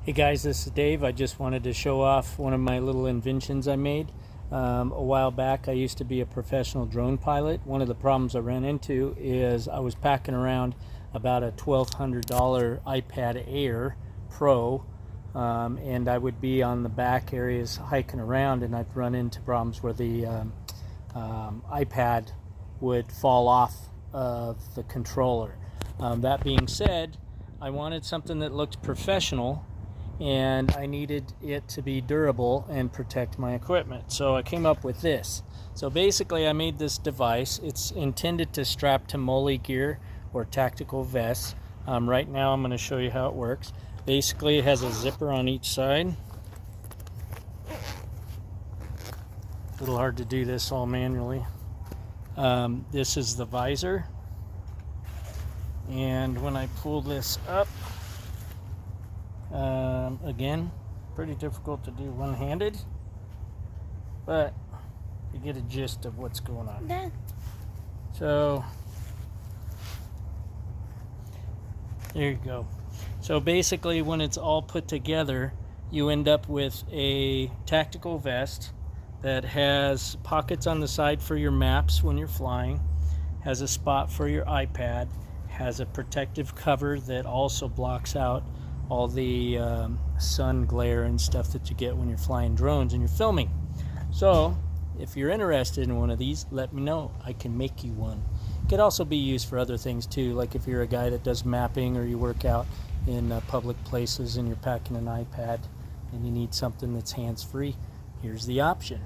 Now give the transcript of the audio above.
Hey guys, this is Dave. I just wanted to show off one of my little inventions I made. A while back I used to be a professional drone pilot. One of the problems I ran into is I was packing around about a $1,200 iPad Air Pro, and I would be on the back areas hiking around, and I'd run into problems where the iPad would fall off of the controller. That being said, I wanted something that looked professional, and I needed it to be durable and protect my equipment. So I came up with this. So basically I made this device. It's intended to strap to MOLLE gear or tactical vests. Right now I'm going to show you how it works. Basically it has a zipper on each side. A little hard to do this all manually. This is the visor. And when I pull this up, again, pretty difficult to do one-handed, but you get a gist of what's going on. Yeah. So there you go. So basically when it's all put together, you end up with a tactical vest that has pockets on the side for your maps when you're flying, has a spot for your iPad, has a protective cover that also blocks out all the sun glare and stuff that you get when you're flying drones and you're filming. So if you're interested in one of these, let me know. I can make you one. It could also be used for other things too, like if you're a guy that does mapping or you work out in public places and you're packing an iPad and you need something that's hands-free, here's the option.